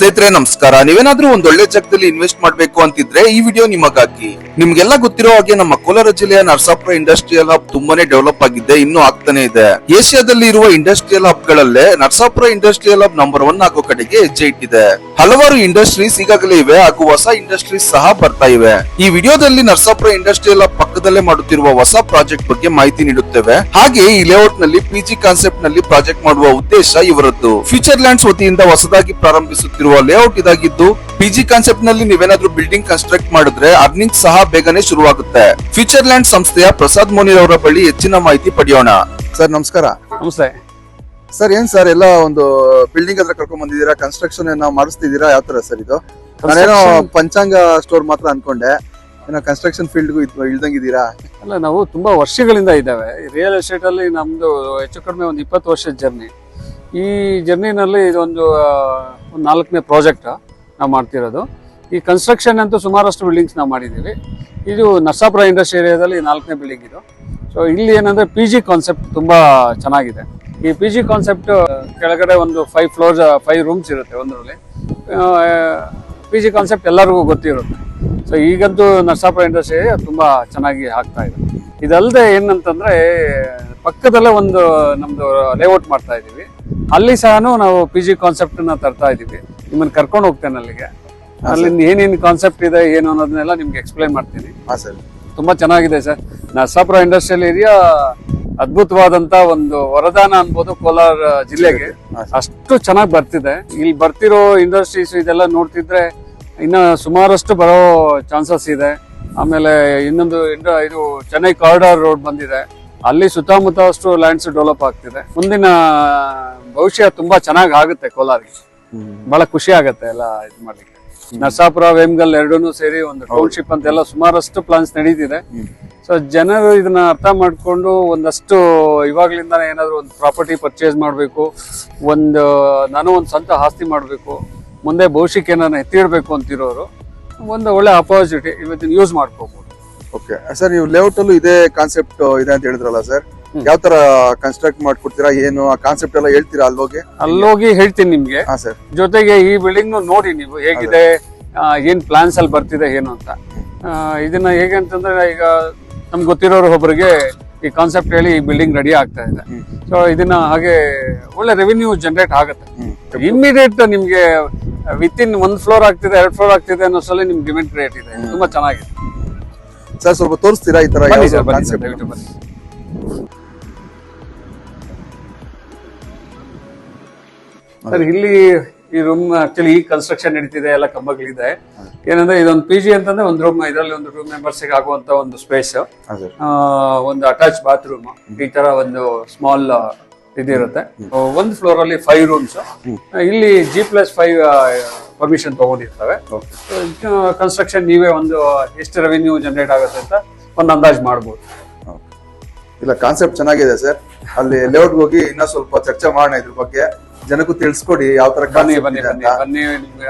ಸ್ನೇಹಿತರೆ ನಮಸ್ಕಾರ. ನೀವೇನಾದ್ರೂ ಒಂದ್ ಒಳ್ಳೆ ಜಾಗದಲ್ಲಿ ಇನ್ವೆಸ್ಟ್ ಮಾಡ್ಬೇಕು ಅಂತಿದ್ರೆ ಈ ವಿಡಿಯೋ ನಿಮಗಾಗಿ. ನಿಮ್ಗೆಲ್ಲ ಗೊತ್ತಿರೋ ಹಾಗೆ ನಮ್ಮ ಕೋಲಾರ ಜಿಲ್ಲೆಯ ನರಸಾಪುರ ಇಂಡಸ್ಟ್ರಿಯಲ್ ಹಬ್ ತುಂಬಾನೇ ಡೆವಲಪ್ ಆಗಿದೆ, ಇನ್ನೂ ಆಗ್ತಾನೆ ಇದೆ. ಏಷ್ಯಾದಲ್ಲಿ ಇರುವ ಇಂಡಸ್ಟ್ರಿಯಲ್ ಹಬ್ ಗಳಲ್ಲೇ ನರಸಾಪುರ ಇಂಡಸ್ಟ್ರಿಯಲ್ ಹಬ್ ನಂಬರ್ 1 ಆಗೋ ಕಡೆಗೆ ಹೆಜ್ಜೆ ಇಟ್ಟಿದೆ. ಹಲವಾರು ಇಂಡಸ್ಟ್ರೀಸ್ ಈಗಾಗಲೇ ಇವೆ ಹಾಗೂ ಹೊಸ ಇಂಡಸ್ಟ್ರೀಸ್ ಸಹ ಬರ್ತಾ ಇವೆ. ಈ ವಿಡಿಯೋದಲ್ಲಿ ನರಸಾಪುರ ಇಂಡಸ್ಟ್ರಿಯಲ್ ಹಬ್ ಪಕ್ಕದಲ್ಲೇ ಮಾಡುತ್ತಿರುವ ಹೊಸ ಪ್ರಾಜೆಕ್ಟ್ ಬಗ್ಗೆ ಮಾಹಿತಿ ನೀಡುತ್ತೇವೆ. ಹಾಗೆ ಈ ಲೇಔಟ್ ನಲ್ಲಿ ಪಿಜಿ ಕಾನ್ಸೆಪ್ಟ್ ನಲ್ಲಿ ಪ್ರಾಜೆಕ್ಟ್ ಮಾಡುವ ಉದ್ದೇಶ ಇವರದ್ದು. ಫ್ಯೂಚರ್ ಲ್ಯಾಂಡ್ಸ್ ವತಿಯಿಂದ ಹೊಸದಾಗಿ ಪ್ರಾರಂಭಿಸುತ್ತಿರುವ ಲೇಔಟ್ ಇದಾಗಿದ್ದು, ಪಿಜಿ ಕಾನ್ಸೆಪ್ಟ್ ನಲ್ಲಿ ನೀವೇನಾದ್ರೂ ಬಿಲ್ಡಿಂಗ್ ಕನ್ಸ್ಟ್ರಕ್ಟ್ ಮಾಡಿದ್ರೆ ಅರ್ನಿಂಗ್ ಸಹ ಬೇಗನೆ ಶುರುವಾಗುತ್ತೆ. ಫ್ಯೂಚರ್ ಲ್ಯಾಂಡ್ ಸಂಸ್ಥೆಯ ಪ್ರಸಾದ್ ಮೋನಿರ್ ಅವರ ಬಳಿ ಹೆಚ್ಚಿನ ಮಾಹಿತಿ ಪಡೆಯೋಣ. ಸರ್ ನಮಸ್ಕಾರ. ನಮಸ್ತೆ ಸರ್, ಏನ್ ಸರ್ ಎಲ್ಲ ಒಂದು ಬಿಲ್ಡಿಂಗ್ ಹತ್ರ ಕರ್ಕೊಂಡ್ ಬಂದಿದ್ದೀರಾ, ಕನ್ಸ್ಟ್ರಕ್ಷನ್ ಏನೋ ಮಾಡಿಸ್ತಿದ್ದೀರಾ, ಯಾವ ತರ ಸರ್ ಇದು? ನಾನೇನೋ ಪಂಚಾಂಗ ಸ್ಟೋರ್ ಮಾತ್ರ ಅನ್ಕೊಂಡೆ, ಏನೋ ಕನ್ಸ್ಟ್ರಕ್ಷನ್ ಫೀಲ್ಡ್ಗೂ ಇಳ್ದಂಗಿದ್ದೀರಾ? ಅಲ್ಲ, ನಾವು ತುಂಬಾ ವರ್ಷಗಳಿಂದ ಇದ್ದಾವೆ ರಿಯಲ್ ಎಸ್ಟೇಟ್ ಅಲ್ಲಿ. ನಮ್ದು ಹೆಚ್ಚು ಕಡಿಮೆ ಒಂದು 20 ವರ್ಷದ ಜರ್ನಿ. ಈ ಜರ್ನಿನಲ್ಲಿ ಇದೊಂದು 4ನೇ ಪ್ರಾಜೆಕ್ಟ್ ನಾವು ಮಾಡ್ತಿರೋದು. ಈ ಕನ್ಸ್ಟ್ರಕ್ಷನ್ ಅಂತೂ ಸುಮಾರಷ್ಟು ಬಿಲ್ಡಿಂಗ್ಸ್ ನಾವು ಮಾಡಿದ್ದೀವಿ. ಇದು ನರಸಾಪುರ ಇಂಡಸ್ಟ್ರಿ ಏರಿಯಾದಲ್ಲಿ 4ನೇ ಬಿಲ್ಡಿಂಗ್ ಇದು. ಸೊ ಇಲ್ಲಿ ಏನಂದ್ರೆ ಪಿ ಜಿ ಕಾನ್ಸೆಪ್ಟ್ ತುಂಬಾ ಚೆನ್ನಾಗಿದೆ. ಈ ಪಿ ಜಿ ಕಾನ್ಸೆಪ್ಟ್ ಕೆಳಗಡೆ ಒಂದು 5 ಫ್ಲೋರ್ಸ್ 5 ರೂಮ್ಸ್ ಇರುತ್ತೆ ಒಂದರಲ್ಲಿ. ಪಿ ಜಿ ಕಾನ್ಸೆಪ್ಟ್ ಎಲ್ಲರಿಗೂ ಗೊತ್ತಿರುತ್ತೆ. ಸೊ ಈಗಂತೂ ನರಸಾಪುರ ಇಂಡಸ್ಟ್ರಿ ತುಂಬಾ ಚೆನ್ನಾಗಿ ಆಗ್ತಾ ಇದೆ. ಇದಲ್ಲದೆ ಏನಂತಂದ್ರೆ ಪಕ್ಕದಲ್ಲೇ ಒಂದು ನಮ್ದು ಲೇಔಟ್ ಮಾಡ್ತಾ ಇದೀವಿ. ಅಲ್ಲಿ ಸಹ ನಾವು ಪಿ ಜಿ ಕಾನ್ಸೆಪ್ಟ್ ನ ತರ್ತಾ ಇದೀವಿ. ನಿಮ್ಮನ್ನ ಕರ್ಕೊಂಡು ಹೋಗ್ತೇನೆ ಅಲ್ಲಿಗೆ. ಅಲ್ಲಿಂದ ಏನೇನು ಕಾನ್ಸೆಪ್ಟ್ ಇದೆ ಏನು ಅನ್ನೋದನ್ನೆಲ್ಲ ನಿಮ್ಗೆ ಎಕ್ಸ್ಪ್ಲೈನ್ ಮಾಡ್ತೀನಿ. ತುಂಬಾ ಚೆನ್ನಾಗಿದೆ ಸರ್. ನರಸಾಪುರ ಇಂಡಸ್ಟ್ರಿಯಲ್ ಏರಿಯಾ ಅದ್ಭುತವಾದಂತ ಒಂದು ವರದಾನ ಅನ್ಬೋದು ಕೋಲಾರ ಜಿಲ್ಲೆಗೆ. ಅಷ್ಟು ಚೆನ್ನಾಗಿ ಬರ್ತಿದೆ. ಇಲ್ಲಿ ಬರ್ತಿರೋ ಇಂಡಸ್ಟ್ರೀಸ್ ಇದೆಲ್ಲ ನೋಡ್ತಿದ್ರೆ ಇನ್ನ ಸುಮಾರಷ್ಟು ಬರೋ ಚಾನ್ಸಸ್ ಇದೆ. ಆಮೇಲೆ ಇನ್ನೊಂದು ಇದು ಚೆನ್ನೈ ಕಾರಿಡಾರ್ ರೋಡ್ ಬಂದಿದೆ. ಅಲ್ಲಿ ಸುತ್ತಮುತ್ತ ಅಷ್ಟು ಲ್ಯಾಂಡ್ಸ್ ಡೆವಲಪ್ ಆಗ್ತಿದೆ. ಮುಂದಿನ ಭವಿಷ್ಯ ತುಂಬಾ ಚೆನ್ನಾಗಿ ಆಗುತ್ತೆ ಕೋಲಾರಿಗೆ. ಬಹಳ ಖುಷಿ ಆಗತ್ತೆ ಎಲ್ಲ ಇದು ಮಾಡ್ಲಿಕ್ಕೆ. ನರಸಾಪುರ ವೇಮಗಲ್ ಎರಡೂ ಸೇರಿ ಒಂದು ಟೌನ್ಶಿಪ್ ಅಂತೆಲ್ಲ ಸುಮಾರಷ್ಟು ಪ್ಲಾನ್ಸ್ ನಡೀತಿದೆ. ಸೊ ಜನರು ಇದನ್ನ ಅರ್ಥ ಮಾಡ್ಕೊಂಡು ಒಂದಷ್ಟು ಇವಾಗ್ಲಿಂದ ಏನಾದ್ರು ಒಂದು ಪ್ರಾಪರ್ಟಿ ಪರ್ಚೇಸ್ ಮಾಡ್ಬೇಕು, ನಾನು ಒಂದು ಸ್ವಂತ ಆಸ್ತಿ ಮಾಡ್ಬೇಕು, ಮುಂದೆ ಭವಿಷ್ಯಕ್ಕೆ ನಾನು ಎತ್ತಿಡ್ಬೇಕು ಅಂತಿರೋರು ಒಂದು ಒಳ್ಳೆ ಅಪರ್ಚುನಿಟಿ ಇವತ್ತಿನ ಯೂಸ್ ಮಾಡ್ಕೋಬಹುದು. ಓಕೆ ಸರ್, ನೀವು ಲೇಔಟ್ ಅಲ್ಲೂ ಇದೇ ಕಾನ್ಸೆಪ್ಟ್ ಇದೆ ಅಂತ ಹೇಳಿದ್ರಲ್ಲ ಸರ್, ಯಾವ ತರ ಕನ್ಸ್ಟ್ರಕ್ಟ್ ಮಾಡ್ಕೊಡ್ತೀರಾ, ಏನು ಆ ಕಾನ್ಸೆಪ್ಟ್ ಎಲ್ಲ ಹೇಳ್ತೀರಾ? ಅಲ್ಲೋಗಿ ಹೇಳ್ತೀನಿ ನಿಮ್ಗೆ. ಜೊತೆಗೆ ಈ ಬಿಲ್ಡಿಂಗ್ ನೋಡಿ ನೀವು ಹೇಗಿದೆ, ಏನ್ ಪ್ಲಾನ್ಸ್ ಅಲ್ಲಿ ಬರ್ತಿದೆ ಏನು ಅಂತ. ಇದನ್ನ ಹೇಗೆ ಅಂತಂದ್ರೆ ಈಗ ನಮ್ಗೆ ಗೊತ್ತಿರೋರು ಒಬ್ಬರಿಗೆ ಈ ಕಾನ್ಸೆಪ್ಟ್ ಹೇಳಿ ಈ ಬಿಲ್ಡಿಂಗ್ ರೆಡಿ ಆಗ್ತಾ ಇದೆ. ಸೊ ಇದನ್ನ ಹಾಗೆ ಒಳ್ಳೆ ರೆವಿನ್ಯೂ ಜನರೇಟ್ ಆಗುತ್ತೆ. ಇಮಿಡಿಯೇಟ್ ನಿಮ್ಗೆ ವಿತಿನ್ 1 ಫ್ಲೋರ್ ಆಗ್ತಿದೆ 2 ಫ್ಲೋರ್ ಆಗ್ತಿದೆ ಅನ್ನೋ ಸಲ ನಿಮ್ಗೆ ಡಿಮ್ಯಾಂಡ್ ಕ್ರಿಯೇಟ್ ಇದೆ. ತುಂಬಾ ಚೆನ್ನಾಗಿದೆ ಸರ್. ಸ್ವಲ್ಪ ತೋರಿಸ್ತೀರಾ ಈ ತರ ಸರ್? ಇಲ್ಲಿ ಈ ರೂಮ್ ಆಕ್ಚುಲಿ ಈ ಕನ್ಸ್ಟ್ರಕ್ಷನ್ ನಡೀತಿದೆ, ಎಲ್ಲ ಕಂಬಗಳಿದೆ. ಏನಂದ್ರೆ ಇದೊಂದು ಪಿ ಜಿ ಅಂತಂದ್ರೆ ಒಂದು ರೂಮ್, ಇದರಲ್ಲಿ ಒಂದು 2 ಮೆಂಬರ್ಸ್ ಆಗುವಂತ ಒಂದು ಸ್ಪೇಸ್, ಒಂದು ಅಟ್ಯಾಚ್ ಬಾತ್ರೂಮ್, ಈ ತರ ಒಂದು ಸ್ಮಾಲ್ ಇದಿರುತ್ತೆ. 1 ಫ್ಲೋರ್ ಅಲ್ಲಿ 5 ರೂಮ್ಸ್. ಇಲ್ಲಿ G+5 ಪರ್ಮಿಷನ್ ತಗೊಂಡಿರ್ತವೆ. ಕನ್ಸ್ಟ್ರಕ್ಷನ್ ನೀವೇ ಒಂದು ಎಷ್ಟು ರೆವಿನ್ಯೂ ಜನರೇಟ್ ಆಗುತ್ತೆ ಅಂತ ಒಂದು ಅಂದಾಜು ಮಾಡ್ಬೋದು. ಇಲ್ಲ, ಕಾನ್ಸೆಪ್ಟ್ ಚೆನ್ನಾಗಿದೆ ಸರ್. ಅಲ್ಲಿ ಲೇಔಟ್ ಹೋಗಿ ಇನ್ನೂ ಸ್ವಲ್ಪ ಚರ್ಚೆ ಮಾಡೋಣ ಇದ್ರ ಬಗ್ಗೆ, ಜನಕ್ಕೂ ತಿಳಿಸ್ಕೊಡಿ ಯಾವ ತರ. ಬನ್ನಿ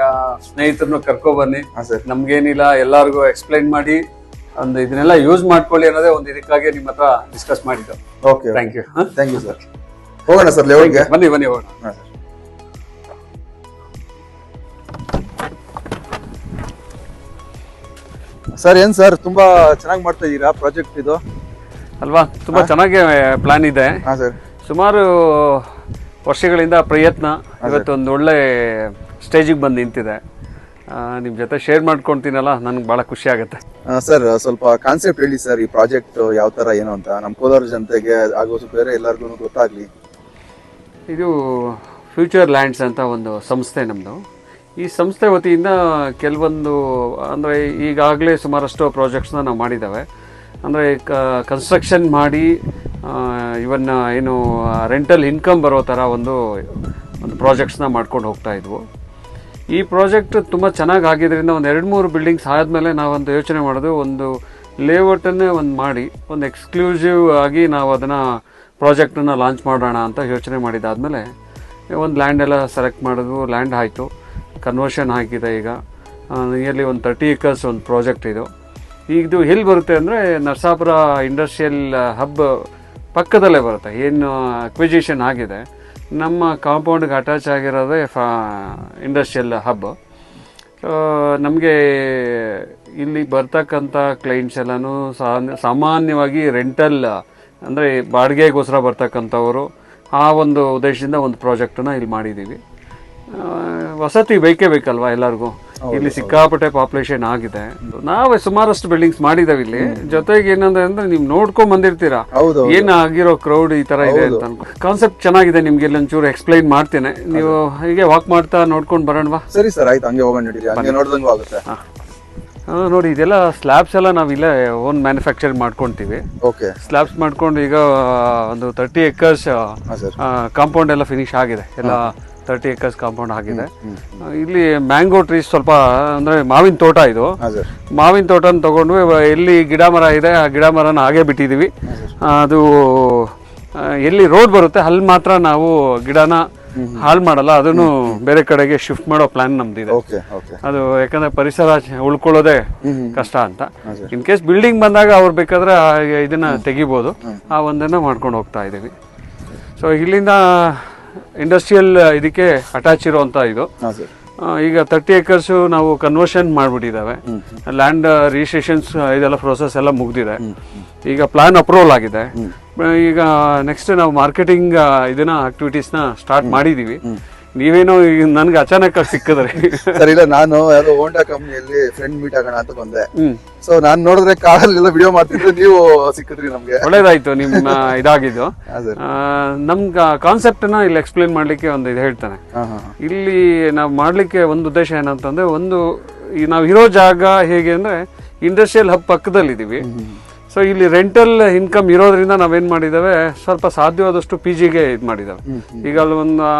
ಸ್ನೇಹಿತರನ್ನು ಕರ್ಕೊ ಬನ್ನಿ. ನಮ್ಗೇನಿಲ್ಲ, ಎಲ್ಲಾರ್ಗು ಎಕ್ಸ್ಪ್ಲೈನ್ ಮಾಡಿ ಒಂದು ಇದನ್ನೆಲ್ಲ ಯೂಸ್ ಮಾಡ್ಕೊಳ್ಳಿ ಅನ್ನೋದೇ ಒಂದು ಇದಕ್ಕಾಗಿ ನಿಮ್ಮ ಹತ್ರ ಡಿಸ್ಕಸ್ ಮಾಡಿದ್ದು. Okay, thank you sir. ಹೋಗೋಣ ಸರ್ ಲೇಔಟ್ಗೆ. ಬನ್ನಿ ಹೋಗೋಣ. ಸರ್, ಏನ್ ಸರ್ ತುಂಬಾ ಚೆನ್ನಾಗಿ ಮಾಡ್ತಾ ಇದೀರಾ ಪ್ರಾಜೆಕ್ಟ್ ಇದು ಅಲ್ವಾ? ತುಂಬಾ ಚೆನ್ನಾಗಿ ಪ್ಲಾನ್ ಇದೆ. ಸುಮಾರು ವರ್ಷಗಳಿಂದ ಪ್ರಯತ್ನ ಇವತ್ತು ಒಂದು ಒಳ್ಳೆ ಸ್ಟೇಜಿಗೆ ಬಂದು ನಿಂತಿದೆ. ನಿಮ್ ಜೊತೆ ಶೇರ್ ಮಾಡ್ಕೊಂತೀನಲ್ಲ, ನನ್ಗೆ ಬಹಳ ಖುಷಿ ಆಗುತ್ತೆ. ಸರ್, ಸ್ವಲ್ಪ ಕಾನ್ಸೆಪ್ಟ್ ಹೇಳಿ ಸರ್, ಈ ಪ್ರಾಜೆಕ್ಟ್ ಯಾವ ತರ ಏನು ಅಂತ ನಮ್ಮ ಕೋಲಾರ ಜನತೆಗೆ ಹಾಗೂ ಬೇರೆ ಎಲ್ಲರಿಗೂ ಗೊತ್ತಾಗ್ಲಿ. ಇದು ಫ್ಯೂಚರ್ ಲ್ಯಾಂಡ್ಸ್ ಅಂತ ಒಂದು ಸಂಸ್ಥೆ ನಮ್ಮದು. ಈ ಸಂಸ್ಥೆ ವತಿಯಿಂದ ಕೆಲವೊಂದು ಅಂದರೆ ಈಗಾಗಲೇ ಸುಮಾರಷ್ಟು ಪ್ರಾಜೆಕ್ಟ್ಸ್ನ ನಾವು ಮಾಡಿದ್ದಾವೆ. ಅಂದರೆ ಕನ್ಸ್ಟ್ರಕ್ಷನ್ ಮಾಡಿ ಇವನ್ನ ಏನು ರೆಂಟಲ್ ಇನ್ಕಮ್ ಬರೋ ಥರ ಒಂದು ಪ್ರಾಜೆಕ್ಟ್ಸ್ನ ಮಾಡ್ಕೊಂಡು ಹೋಗ್ತಾ ಇದ್ವು. ಈ ಪ್ರಾಜೆಕ್ಟ್ ತುಂಬ ಚೆನ್ನಾಗಿ ಆಗಿದ್ದರಿಂದ ಒಂದು 2-3 ಬಿಲ್ಡಿಂಗ್ಸ್ ಆದಮೇಲೆ ನಾವೊಂದು ಯೋಚನೆ ಮಾಡೋದು, ಒಂದು ಲೇಔಟನ್ನೇ ಮಾಡಿ ಒಂದು ಎಕ್ಸ್ಕ್ಲೂಸಿವ್ ಆಗಿ ನಾವು ಅದನ್ನು ಪ್ರಾಜೆಕ್ಟನ್ನು ಲಾಂಚ್ ಮಾಡೋಣ ಅಂತ ಯೋಚನೆ ಮಾಡಿದ್ದಾದಮೇಲೆ ಒಂದು ಲ್ಯಾಂಡ್ ಎಲ್ಲ ಸೆಲೆಕ್ಟ್ ಮಾಡಿದ್ವು. ಲ್ಯಾಂಡ್ ಆಯಿತು, ಕನ್ವರ್ಷನ್ ಆಗಿದೆ. ಈಗ ನಿಯರ್ಲಿ ಒಂದು 30 acres ಒಂದು ಪ್ರಾಜೆಕ್ಟ್ ಇದು. ಇದು ಎಲ್ಲಿ ಬರುತ್ತೆ ಅಂದರೆ ನರಸಾಪುರ ಇಂಡಸ್ಟ್ರಿಯಲ್ ಹಬ್ ಪಕ್ಕದಲ್ಲೇ ಬರುತ್ತೆ. ಏನು ಅಕ್ವಿಜಿಷನ್ ಆಗಿದೆ ನಮ್ಮ ಕಾಂಪೌಂಡ್ಗೆ ಅಟ್ಯಾಚ್ ಆಗಿರೋದೇ ಇಂಡಸ್ಟ್ರಿಯಲ್ ಹಬ್. ನಮಗೆ ಇಲ್ಲಿ ಬರ್ತಕ್ಕಂಥ ಕ್ಲೈಂಟ್ಸ್ ಎಲ್ಲನೂ ಸಾಮಾನ್ಯವಾಗಿ ರೆಂಟಲ್ ಅಂದರೆ ಬಾಡಿಗೆಗೋಸ್ಕರ ಬರ್ತಕ್ಕಂಥವರು, ಆ ಒಂದು ಉದ್ದೇಶದಿಂದ ಒಂದು ಪ್ರಾಜೆಕ್ಟನ್ನ ಇಲ್ಲಿ ಮಾಡಿದ್ದೀವಿ. ವಸತಿ ಬೇಕೇ ಬೇಕಲ್ವಾ ಎಲ್ಲರಿಗೂ. ಇಲ್ಲಿ ಸಿಕ್ಕಾಪಟ್ಟೆ ಪಾಪ್ಯುಲೇಷನ್ ಆಗಿದೆ. ನಾವೇ ಸುಮಾರಷ್ಟು ಬಿಲ್ಡಿಂಗ್ಸ್ ಮಾಡಿದಾವೆ ಇಲ್ಲಿ. ಜೊತೆಗೆ ಏನಂದ್ರೆ ನೀವು ನೋಡ್ಕೊಂಡ್ ಬಂದಿರ್ತೀರಾ ಏನ್ ಆಗಿರೋ ಕ್ರೌಡ್ ಈ ತರ ಇದೆ ಅಂತ. ಕಾನ್ಸೆಪ್ಟ್ ಚೆನ್ನಾಗಿದೆ, ನಿಮ್ಗೆ ಇಲ್ಲಿ ಒಂಚೂರು ಎಕ್ಸ್ಪ್ಲೈನ್ ಮಾಡ್ತೇನೆ, ನೀವು ಹೀಗೆ ವಾಕ್ ಮಾಡ್ತಾ ನೋಡ್ಕೊಂಡು ಬರೋಣವಾ? ಸರಿ ಸರ್, ಆಯ್ತು, ಹಂಗೆ ಹೋಗೋಣ, ನೋಡ್ದಂಗೂ ಆಗುತ್ತೆ. ನೋಡಿ, ಇದೆಲ್ಲ ಸ್ಲ್ಯಾಬ್ಸ್ ಎಲ್ಲ ನಾವು ಇಲ್ಲೇ ಓನ್ ಮ್ಯಾನುಫ್ಯಾಕ್ಚರ್ ಮಾಡ್ಕೊಂತೀವಿ. ಸ್ಲ್ಯಾಬ್ಸ್ ಮಾಡ್ಕೊಂಡು ಈಗ ಒಂದು 30 acres ಕಾಂಪೌಂಡ್ ಎಲ್ಲ ಫಿನಿಶ್ ಆಗಿದೆ. ಎಲ್ಲ 30 acres ಕಾಂಪೌಂಡ್ ಆಗಿದೆ. ಇಲ್ಲಿ ಮ್ಯಾಂಗೋ ಟ್ರೀಸ್ ಸ್ವಲ್ಪ ಅಂದ್ರೆ ಮಾವಿನ ತೋಟ, ಇದು ಮಾವಿನ ತೋಟನ ತಗೊಂಡು ಎಲ್ಲಿ ಗಿಡ ಮರ ಇದೆ ಆ ಗಿಡ ಮರನ ಹಾಗೆ ಬಿಟ್ಟಿದೀವಿ. ಅದು ಎಲ್ಲಿ ರೋಡ್ ಬರುತ್ತೆ ಅಲ್ಲಿ ಮಾತ್ರ ನಾವು ಗಿಡನ ಹಾಳು ಮಾಡಲ್ಲ, ಅದನ್ನು ಬೇರೆ ಕಡೆಗೆ ಶಿಫ್ಟ್ ಮಾಡೋ ಪ್ಲಾನ್ ನಮ್ದಿದೆ. ಅದು ಯಾಕಂದ್ರೆ ಪರಿಸರ ಉಳ್ಕೊಳ್ಳೋದೇ ಕಷ್ಟ ಅಂತ. ಇನ್ ಕೇಸ್ ಬಿಲ್ಡಿಂಗ್ ಬಂದಾಗ ಅವ್ರು ಬೇಕಾದ್ರೆ ಇದನ್ನ ತೆಗಿಬಹುದು. ಆ ಒಂದನ್ನ ಮಾಡ್ಕೊಂಡು ಹೋಗ್ತಾ ಇದೀವಿ. ಸೊ ಇಲ್ಲಿಂದ ಇಂಡಸ್ಟ್ರಿಯಲ್ ಇದಕ್ಕೆ ಅಟ್ಯಾಚ್ ಇರುವಂತ ಇದು. ಈಗ 30 acres ನಾವು ಕನ್ವರ್ಷನ್ ಮಾಡ್ಬಿಟ್ಟಿದ್ದಾವೆ. ಲ್ಯಾಂಡ್ ರಿಜಿಸ್ಟ್ರೇಷನ್ಸ್ ಇದೆಲ್ಲ ಪ್ರೋಸೆಸ್ ಎಲ್ಲ ಮುಗ್ದಿದೆ. ಈಗ ಪ್ಲಾನ್ ಅಪ್ರೂವಲ್ ಆಗಿದೆ. ಈಗ ನೆಕ್ಸ್ಟ್ ನಾವು ಮಾರ್ಕೆಟಿಂಗ್ ಇದನ್ನ ಆಕ್ಟಿವಿಟೀಸ್ನ ಸ್ಟಾರ್ಟ್ ಮಾಡಿದೀವಿ. ನೀವೇನೋ ನನ್ಗೆ ಅಚಾನಕ್ ಸಿಕ್ಕಿದ್ರಿ ಸರ್? ಇಲ್ಲ, ನಾನು ಯಾವ್ದೋ ಹೋಂಡಾ ಕಂಪ್ನಿಯಲ್ಲಿ ಫ್ರೆಂಡ್ ಮೀಟ್ ಆಗೋಣ ಅಂತ ಬಂದೆ. ಸೊ ನಾನ್ ನೋಡಿದ್ರೆ ಕಾರಲ್ಲೆಲ್ಲ ವಿಡಿಯೋ ಮಾಡ್ತಿದ್ರೆ ನೀವು ಸಿಕ್ಕಿದ್ರಿ ನಮ್ಗೆ. ಒಳ್ಳೇದಾಯ್ತು ನಿಮ್ಮ ಇದಾಗಿದ್ದು. ನಮ್ ಕಾನ್ಸೆಪ್ಟ್ ನ ಇಲ್ಲಿ ಎಕ್ಸ್ಪ್ಲೇನ್ ಮಾಡ್ಲಿಕ್ಕೆ ಒಂದು ಇದು ಹೇಳ್ತಾನೆ. ಇಲ್ಲಿ ನಾವು ಮಾಡ್ಲಿಕ್ಕೆ ಒಂದು ಉದ್ದೇಶ ಏನಂತಂದ್ರೆ, ಒಂದು ನಾವು ಇರೋ ಜಾಗ ಹೇಗೆ ಅಂದ್ರೆ ಇಂಡಸ್ಟ್ರಿಯಲ್ ಹಬ್ ಪಕ್ಕದಲ್ಲಿ ಇದೀವಿ. ಸೊ ಇಲ್ಲಿ ರೆಂಟಲ್ ಇನ್ಕಮ್ ಇರೋದ್ರಿಂದ ನಾವೇನ್ ಮಾಡಿದಾವೆ, ಸ್ವಲ್ಪ ಸಾಧ್ಯವಾದಷ್ಟು PG ಗೆ ಇದು ಮಾಡಿದಾವೆ. ಈಗ ಅಲ್ಲಿ ಒಂದು